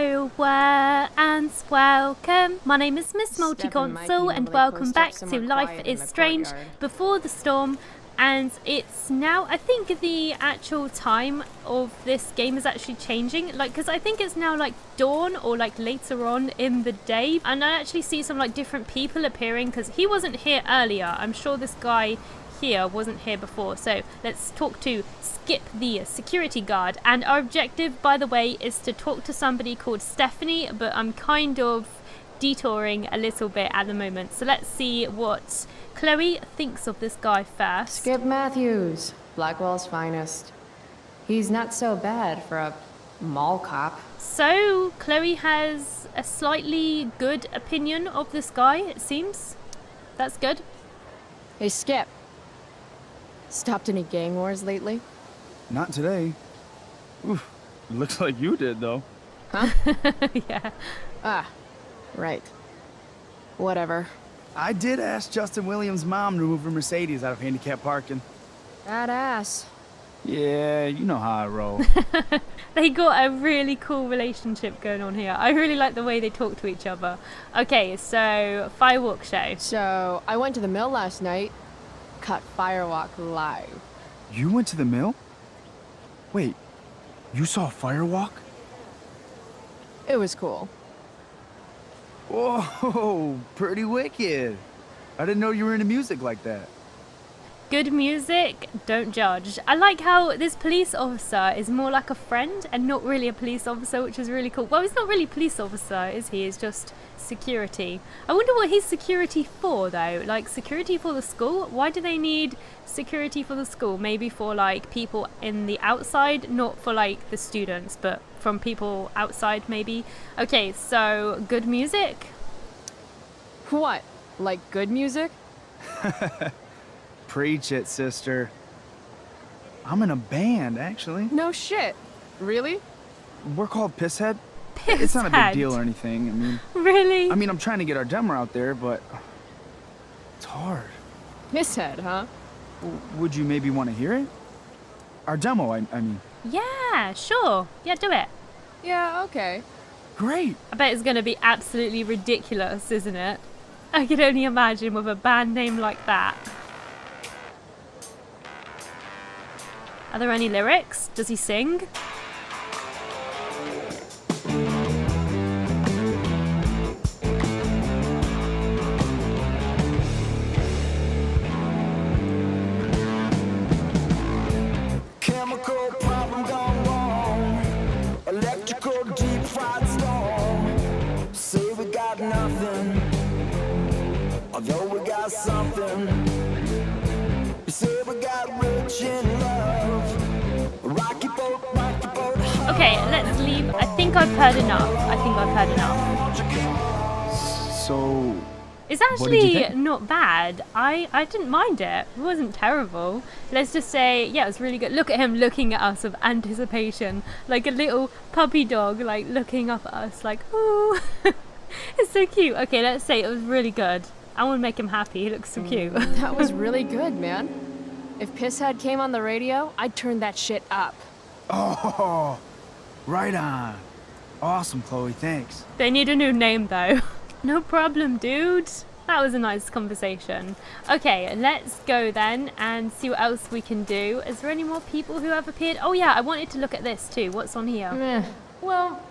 Hello, and welcome. My name is Miss Multiconsole, and welcome back to Life is Strange Before the Storm. And it's now, I think the actual time of this game is actually changing, like, because I think it's now like dawn or like later on in the day. And I actually see some like different people appearing, because he wasn't here earlier. I'm sure this guy here wasn't here before. So let's talk to Skip, the security guard. And our objective, by the way, is to talk to somebody called Stephanie, but I'm kind of detouring a little bit at the moment. So let's see what Chloe thinks of this guy first. Skip Matthews, Blackwell's finest. He's not so bad for a mall cop. So Chloe has a slightly good opinion of this guy, it seems. That's good. Hey Skip, stopped any gang wars lately? Not today. Oof, looks like you did though. Huh? Yeah. Ah, right. Whatever. I did ask Justin Williams' mom to move her Mercedes out of handicap parking. Badass. Yeah, you know how I roll. They got a really cool relationship going on here. I really like the way they talk to each other. Okay, so firework show. So, I went to the mill last night. Caught Firewalk live. You went to the mill? Wait, you saw a firewalk? It was cool. Whoa, pretty wicked. I didn't know you were into music like that. Good music, don't judge. I like how this police officer is more like a friend and not really a police officer, which is really cool. Well, he's not really a police officer, is he? He's just security. I wonder what he's security for, though. Like, security for the school? Why do they need security for the school? Maybe for, like, people in the outside, not for, like, the students, but from people outside, maybe. Okay, so, good music? What? Like good music? Preach it, sister. I'm in a band, actually. No shit. Really? We're called Pisshead. Pisshead. It's not a big deal or anything. Really? I'm trying to get our demo out there, but it's hard. Pisshead, huh? Would you maybe want to hear it? Our demo, I mean. Yeah, sure. Yeah, do it. Yeah, okay. Great. I bet it's going to be absolutely ridiculous, isn't it? I can only imagine with a band name like that. Are there any lyrics? Does he sing? Chemical problem gone wrong. Electrical deep fried storm. Say we got nothing, although we got something. You say we got rich in love. Rocky boat, rocky boat. Okay, let's leave. I think I've heard enough. So, It's what did you actually think? not bad. I didn't mind it. It wasn't terrible. Let's just say, yeah, it was really good. Look at him looking at us with anticipation. Like a little puppy dog, like looking up at us like, ooh. It's so cute. Okay, let's say it was really good. I want to make him happy. He looks so cute. That was really good, man. If Pisshead came on the radio, I'd turn that shit up. oh, right on. Awesome, Chloe, thanks. They need a new name though. No problem, dude. That was a nice conversation. Okay, let's go then and see what else we can do. Is there any more people who have appeared? Oh yeah, I wanted to look at this too. What's on here? Well,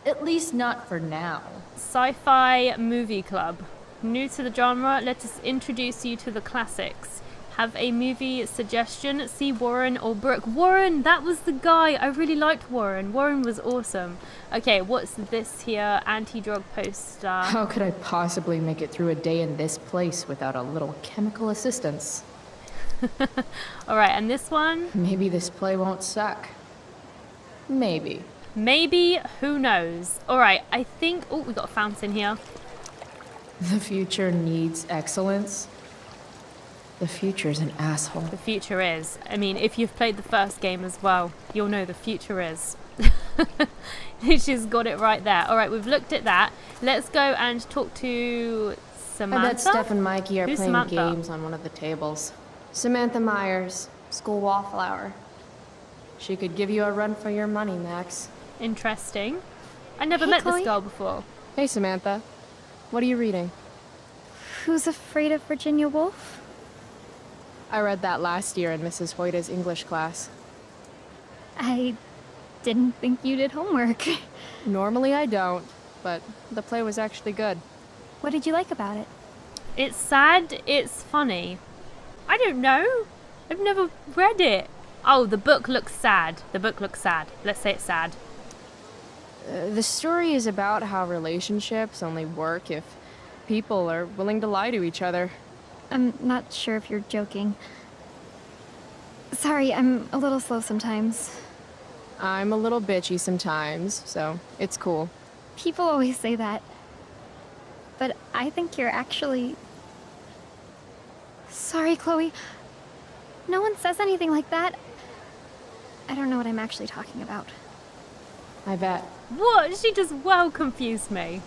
at least not for now. Sci-fi movie club. New to the genre, let us introduce you to the classics. Have a movie suggestion, see Warren or Brooke. Warren, that was the guy. I really liked Warren. Warren was awesome. Okay, what's this here? Anti-drug poster. How could I possibly make it through a day in this place without a little chemical assistance? Alright, and this one? Maybe this play won't suck. Maybe. Maybe, who knows? Alright, I think... Oh, we got a fountain here. The future needs excellence. The future's an asshole. The future is. I mean, if you've played the first game as well, you'll know the future is. She's got it right there. Alright, we've looked at that. Let's go and talk to Samantha. I bet Steph and Mikey are Who's playing Samantha? games on one of the tables. Samantha Myers, school wallflower. She could give you a run for your money, Max. Interesting. I never Hey, met Chloe. this girl before. Hey, Samantha. What are you reading? Who's Afraid of Virginia Woolf? I read that last year in Mrs. Hoyta's English class. I didn't think you did homework. Normally I don't, but the play was actually good. What did you like about it? It's sad, it's funny. I don't know. I've never read it. Oh, the book looks sad. The book looks sad. Let's say it's sad. The story is about how relationships only work if people are willing to lie to each other. I'm not sure if you're joking. Sorry, I'm a little slow sometimes. I'm a little bitchy sometimes, so it's cool. People always say that. But I think you're actually... Sorry, Chloe. No one says anything like that. I don't know what I'm actually talking about. I bet. What? She just well confused me.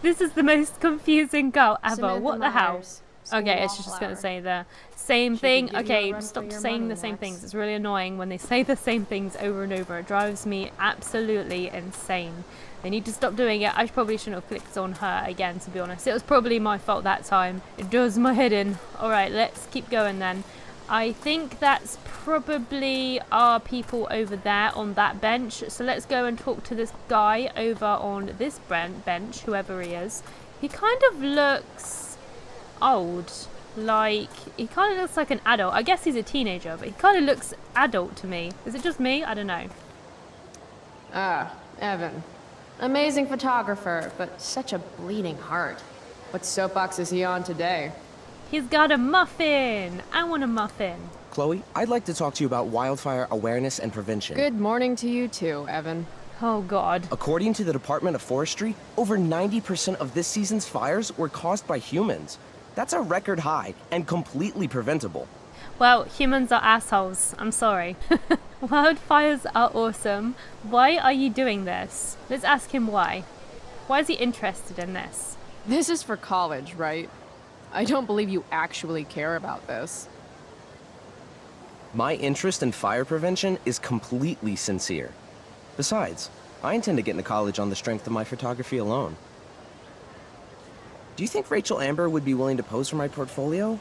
This is the most confusing girl ever. Samantha what the hell? Myers, Okay, it's School just going to Wallflower. say the same She thing. could give you a Okay, run for stop your saying money, the same Max. things. It's really annoying when they say the same things over and over. It drives me absolutely insane. They need to stop doing it. I probably shouldn't have clicked on her again, to be honest. It was probably my fault that time. It does my head in. Alright, let's keep going then. I think that's probably our people over there on that bench. So let's go and talk to this guy over on this bench, whoever he is. He kind of looks old. Like, he kind of looks like an adult. I guess he's a teenager, but he kind of looks adult to me. Is it just me? I don't know. Ah, Evan. Amazing photographer, but such a bleeding heart. What soapbox is he on today? He's got a muffin. I want a muffin. Chloe, I'd like to talk to you about wildfire awareness and prevention. Good morning to you too, Evan. Oh, God. According to the Department of Forestry, over 90% of this season's fires were caused by humans. That's a record high and completely preventable. Well, humans are assholes. I'm sorry. Wildfires are awesome. Why are you doing this? Let's ask him why. Why is he interested in this? This is for college, right? I don't believe you actually care about this. My interest in fire prevention is completely sincere. Besides, I intend to get into college on the strength of my photography alone. Do you think Rachel Amber would be willing to pose for my portfolio?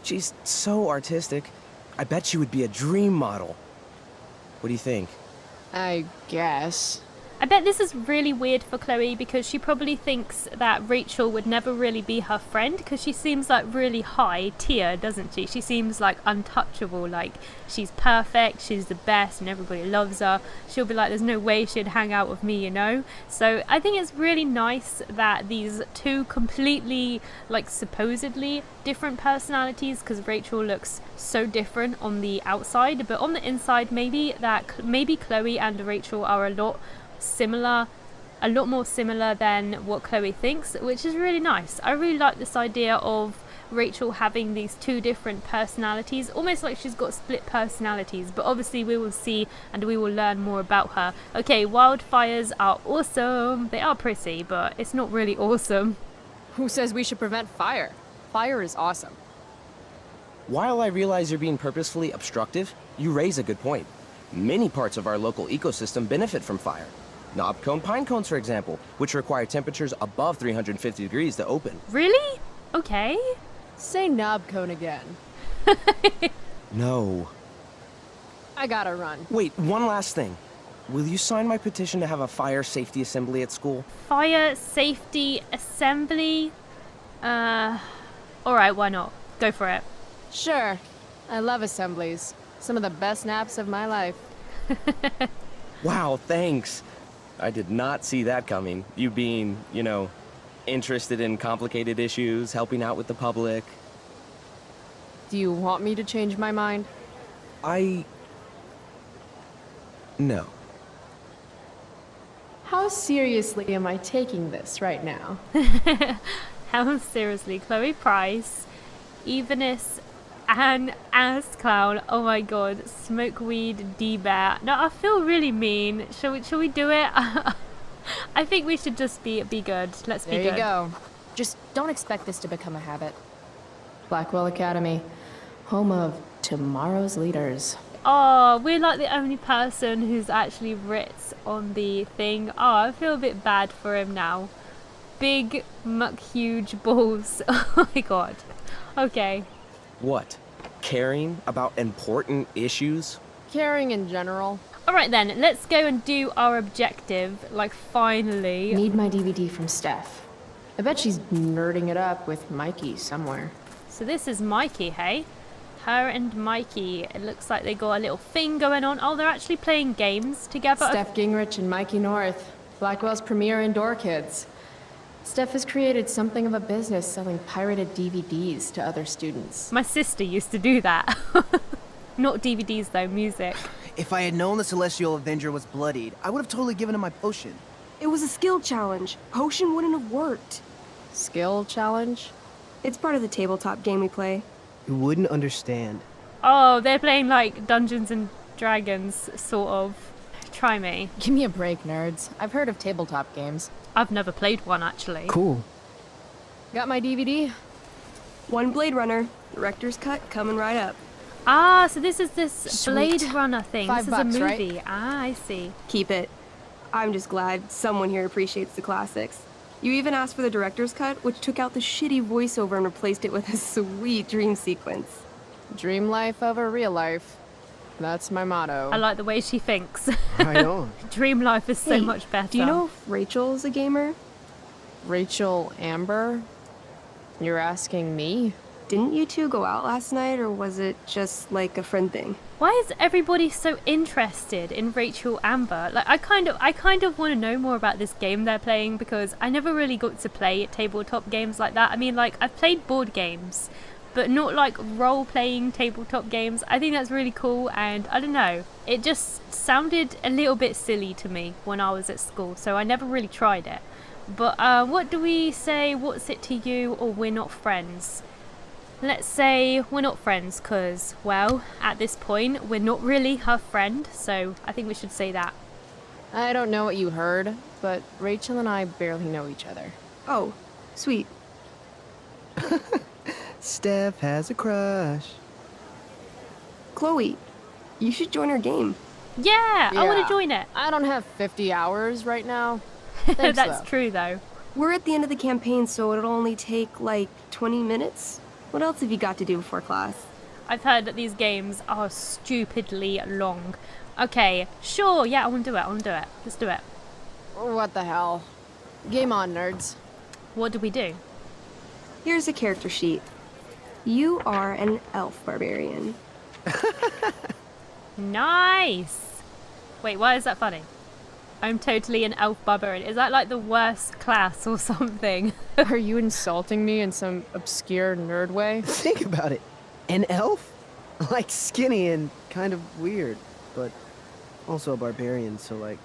She's so artistic. I bet she would be a dream model. What do you think? I guess. I bet this is really weird for Chloe because she probably thinks that Rachel would never really be her friend because she seems like really high tier, doesn't she? She seems like untouchable, like she's perfect, she's the best and everybody loves her. She'll be like, there's no way she'd hang out with me, you know? So I think it's really nice that these two completely, like supposedly different personalities, because Rachel looks so different on the outside, but on the inside maybe Chloe and Rachel are a lot more similar than what Chloe thinks, which is really nice. I really like this idea of Rachel having these two different personalities, almost like she's got split personalities, but obviously we will see and we will learn more about her. Okay, wildfires are awesome. They are pretty, but it's not really awesome. Who says we should prevent fire? Fire is awesome. While I realize you're being purposefully obstructive, you raise a good point. Many parts of our local ecosystem benefit from fire. Knob cone pine cones, for example, which require temperatures above 350 degrees to open. Really? Okay. Say knob cone again. No. I gotta run. Wait, one last thing. Will you sign my petition to have a fire safety assembly at school? Fire safety assembly? Alright, why not? Go for it. Sure. I love assemblies. Some of the best naps of my life. Wow, thanks. I did not see that coming. You being, you know, interested in complicated issues, helping out with the public. Do you want me to change my mind? No. How seriously am I taking this right now? How seriously, Chloe Price, Evenis, and Ass Clown. Oh my god, Smokeweed D-Bear. No, I feel really mean. Shall we do it? I think we should just be good. Let's be There good. you go. Just don't expect this to become a habit. Blackwell Academy, home of tomorrow's leaders. Oh, we're like the only person who's actually writ on the thing. Oh, I feel a bit bad for him now. Big, huge balls. Oh my god. Okay. What? Caring about important issues? Caring in general. Alright then, let's go and do our objective. Like, finally. Need my DVD from Steph. I bet she's nerding it up with Mikey somewhere. So this is Mikey, hey? Her and Mikey. It looks like they got a little thing going on. Oh, they're actually playing games together. Steph Gingrich and Mikey North, Blackwell's premier indoor kids. Steph has created something of a business selling pirated DVDs to other students. My sister used to do that. Not DVDs though, music. If I had known the Celestial Avenger was bloodied, I would have totally given him my potion. It was a skill challenge. Potion wouldn't have worked. Skill challenge? It's part of the tabletop game we play. You wouldn't understand. Oh, they're playing like Dungeons and Dragons, sort of. Try me. Give me a break, nerds. I've heard of tabletop games. I've never played one, actually. Cool. Got my DVD? One Blade Runner, director's cut coming right up. Ah, so this is this Sweet. Blade Runner thing. $5, this is a movie. right? Ah, I see. Keep it. I'm just glad someone here appreciates the classics. You even asked for the director's cut, which took out the shitty voiceover and replaced it with a sweet dream sequence. Dream life over real life. That's my motto. I like the way she thinks. Right on. Dream life is so Hey, much better. Do you know if Rachel's a gamer? Rachel Amber? You're asking me? Didn't you two go out last night, or was it just like a friend thing? Why is everybody so interested in Rachel Amber? Like, I kind of want to know more about this game they're playing, because I never really got to play tabletop games like that. I mean, like, I've played board games, but not like role-playing tabletop games. I think that's really cool, and I don't know. It just sounded a little bit silly to me when I was at school, so I never really tried it. But what do we say? What's it to you, or we're not friends? Let's say we're not friends because, well, at this point, we're not really her friend, so I think we should say that. I don't know what you heard, but Rachel and I barely know each other. Oh, sweet. Steph has a crush. Chloe, you should join our game. Yeah, I want to join it. I don't have 50 hours right now. Thanks, That's though. true, though. We're at the end of the campaign, so it'll only take like 20 minutes. What else have you got to do before class? I've heard that these games are stupidly long. Okay, sure, yeah, I want to do it. Let's do it. What the hell? Game on, nerds. What do we do? Here's a character sheet. You are an elf barbarian. Nice! Wait, why is that funny? I'm totally an elf barbarian. Is that like the worst class or something? Are you insulting me in some obscure nerd way? Think about it. An elf? Like skinny and kind of weird, but also a barbarian, so like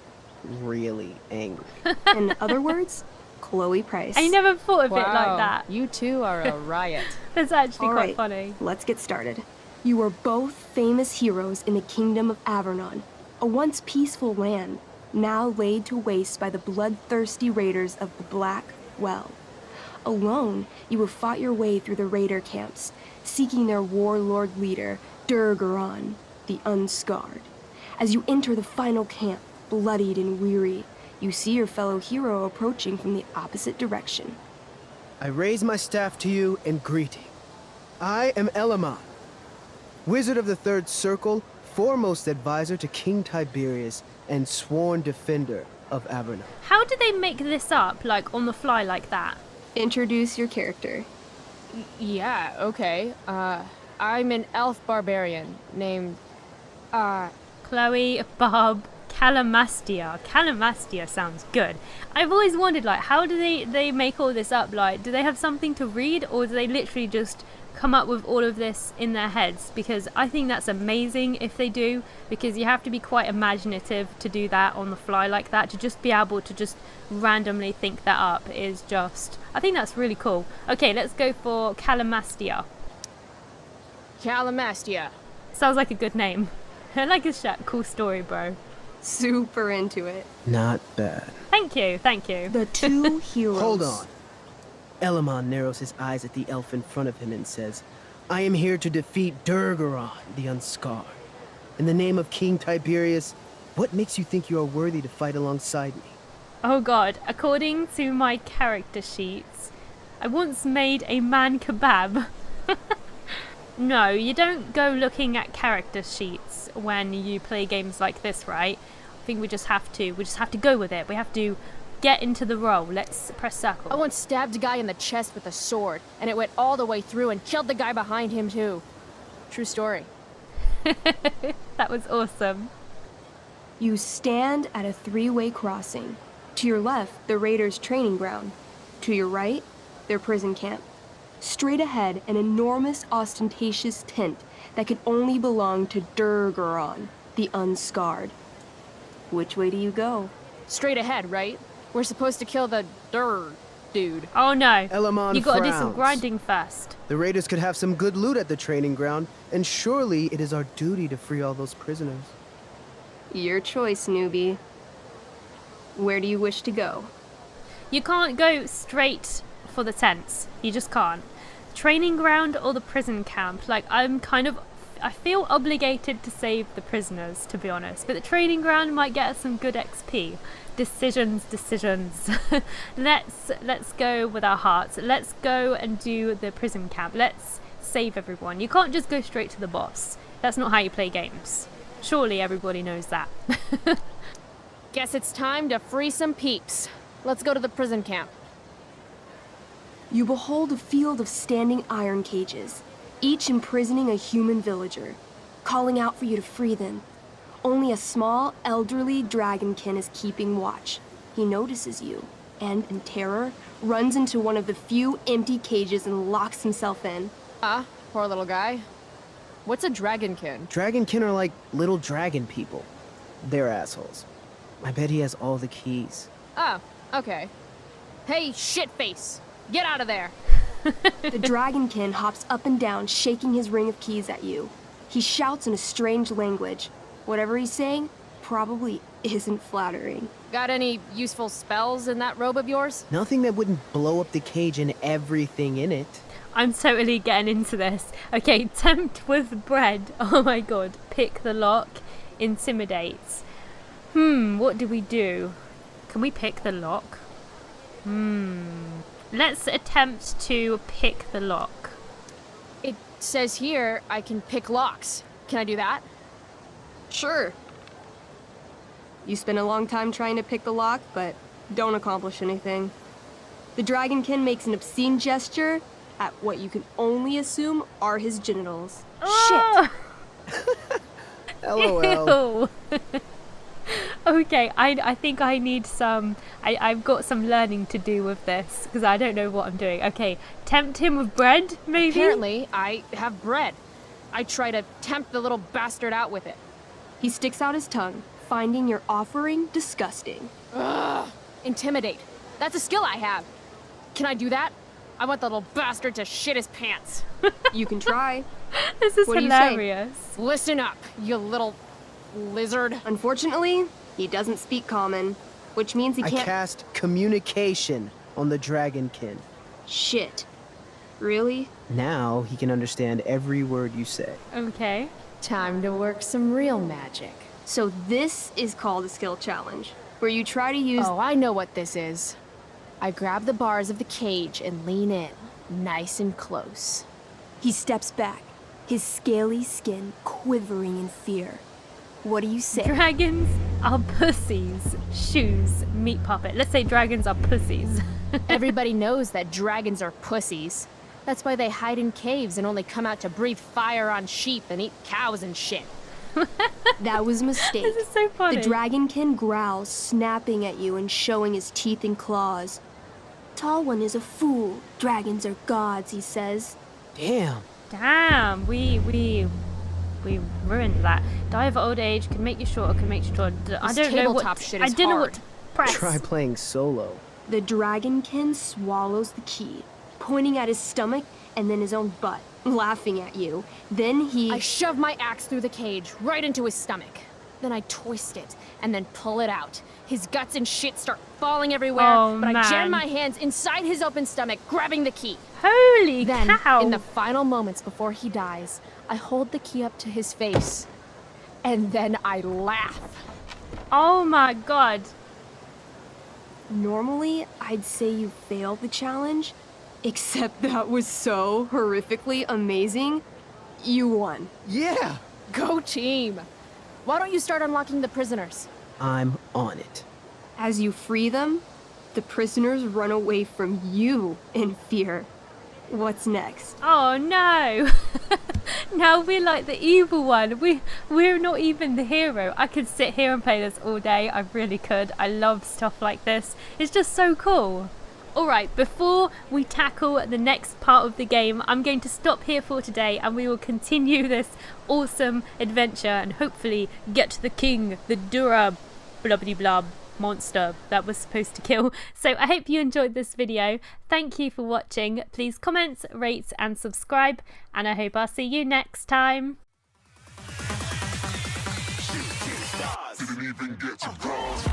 really angry. In other words, Chloe Price. I never thought of it Wow, like that. You two are a riot. That's actually All quite right, funny. let's get started. You are both famous heroes in the kingdom of Avernon, a once peaceful land, now laid to waste by the bloodthirsty raiders of the Black Well. Alone, you have fought your way through the raider camps, seeking their warlord leader, Durgaron, the Unscarred. As you enter the final camp, bloodied and weary, you see your fellow hero approaching from the opposite direction. I raise my staff to you in greeting. I am Elamon, wizard of the Third Circle, foremost advisor to King Tiberius, and sworn defender of Averno. How did they make this up, like, on the fly like that? Introduce your character. Yeah, okay. I'm an elf barbarian named... Chloe, Barb, Calamastia. Calamastia sounds good. I've always wondered, like, how do they make all this up? Like, do they have something to read, or do they literally just come up with all of this in their heads? Because I think that's amazing if they do, because you have to be quite imaginative to do that on the fly like that. To just be able to just randomly think that up is just... I think that's really cool. Okay, let's go for Calamastia. Calamastia. Sounds like a good name. I like his cool story, bro. Super into it. Not bad. Thank you, thank you. The two heroes. Hold on. Elamon narrows his eyes at the elf in front of him and says, I am here to defeat Durgaron, the Unscarred. In the name of King Tiberius, what makes you think you are worthy to fight alongside me? Oh god, according to my character sheets, I once made a man kebab. No, you don't go looking at character sheets when you play games like this, right? I think we just have to go with it. We have to get into the role. Let's press circle. I once stabbed a guy in the chest with a sword, and it went all the way through and killed the guy behind him too. True story. That was awesome. You stand at a three-way crossing. To your left, the Raiders' training ground. To your right, their prison camp. Straight ahead, an enormous, ostentatious tent that could only belong to Durgaron, the Unscarred. Which way do you go? Straight ahead, right? We're supposed to kill the dude. Oh no, Elamon you gotta do some frowns. grinding first. The Raiders could have some good loot at the training ground, and surely it is our duty to free all those prisoners. Your choice, newbie. Where do you wish to go? You can't go straight for the tents. You just can't. Training ground or the prison camp. Like, I feel obligated to save the prisoners, to be honest. But the training ground might get us some good XP. Decisions. Let's go with our hearts. Let's go and do the prison camp. Let's save everyone. You can't just go straight to the boss. That's not how you play games. Surely everybody knows that. Guess it's time to free some peeps. Let's go to the prison camp. You behold a field of standing iron cages, each imprisoning a human villager, calling out for you to free them. Only a small, elderly dragonkin is keeping watch. He notices you, and in terror, runs into one of the few empty cages and locks himself in. Poor little guy. What's a dragonkin? Dragonkin are like little dragon people. They're assholes. I bet he has all the keys. Oh, okay. Hey, shitface! Get out of there! The dragonkin hops up and down, shaking his ring of keys at you. He shouts in a strange language. Whatever he's saying probably isn't flattering. Got any useful spells in that robe of yours? Nothing that wouldn't blow up the cage and everything in it. I'm totally getting into this. Okay, tempt with bread. Oh my god. Pick the lock. Intimidate. What do we do? Can we pick the lock? Let's attempt to pick the lock. It says here I can pick locks. Can I do that? Sure. You spend a long time trying to pick the lock, but don't accomplish anything. The dragonkin makes an obscene gesture at what you can only assume are his genitals. Oh! Shit! LOL. Ew. Okay, I think I need some... I've got some learning to do with this, because I don't know what I'm doing. Okay, tempt him with bread, maybe? Apparently, I have bread. I try to tempt the little bastard out with it. He sticks out his tongue, finding your offering disgusting. Ugh! Intimidate. That's a skill I have. Can I do that? I want the little bastard to shit his pants. You can try. This is What do you say? hilarious. Listen up, you little lizard. Unfortunately, he doesn't speak common, which means he I can't... cast communication on the dragonkin. Shit. Really? Now he can understand every word you say. Okay. Time to work some real magic. So this is called a skill challenge, where you try to use... Oh, I know what this is. I grab the bars of the cage and lean in, nice and close. He steps back, his scaly skin quivering in fear. What do you say? Dragons are pussies. Shoes, meat puppet. Let's say dragons are pussies. Everybody knows that dragons are pussies. That's why they hide in caves and only come out to breathe fire on sheep and eat cows and shit. That was a mistake. This is so funny. The dragonkin growls, snapping at you and showing his teeth and claws. Tall one is a fool. Dragons are gods, he says. Damn. Damn, we ruined that. Die of old age, can make you shorter, can make you taller. I don't know what... tabletop shit I is don't know hard. what to press. Try playing solo. The dragonkin swallows the key, pointing at his stomach and then his own butt, laughing at you. Then I shove my axe through the cage, right into his stomach. Then I twist it, and then pull it out. His guts and shit start falling everywhere, Oh, but I jam man. my hands inside his open stomach, grabbing the key. Holy Then, cow. in the final moments before he dies, I hold the key up to his face. and then I laugh. Oh my god. Normally, I'd say you failed the challenge, except that was so horrifically amazing. You won. Yeah! Go team! Why don't you start unlocking the prisoners? I'm on it. As you free them, the prisoners run away from you in fear. What's next? Oh no. Now we're like the evil one. We're not even the hero. I could sit here and play this all day. I really could. I love stuff like this. It's just so cool. Alright, before we tackle the next part of the game, I'm going to stop here for today and we will continue this awesome adventure and hopefully get to the king, the Dura blah blah blah monster that was supposed to kill. So I hope you enjoyed this video. Thank you for watching. Please comment, rate and subscribe, and I hope I'll see you next time. Didn't even get to cross.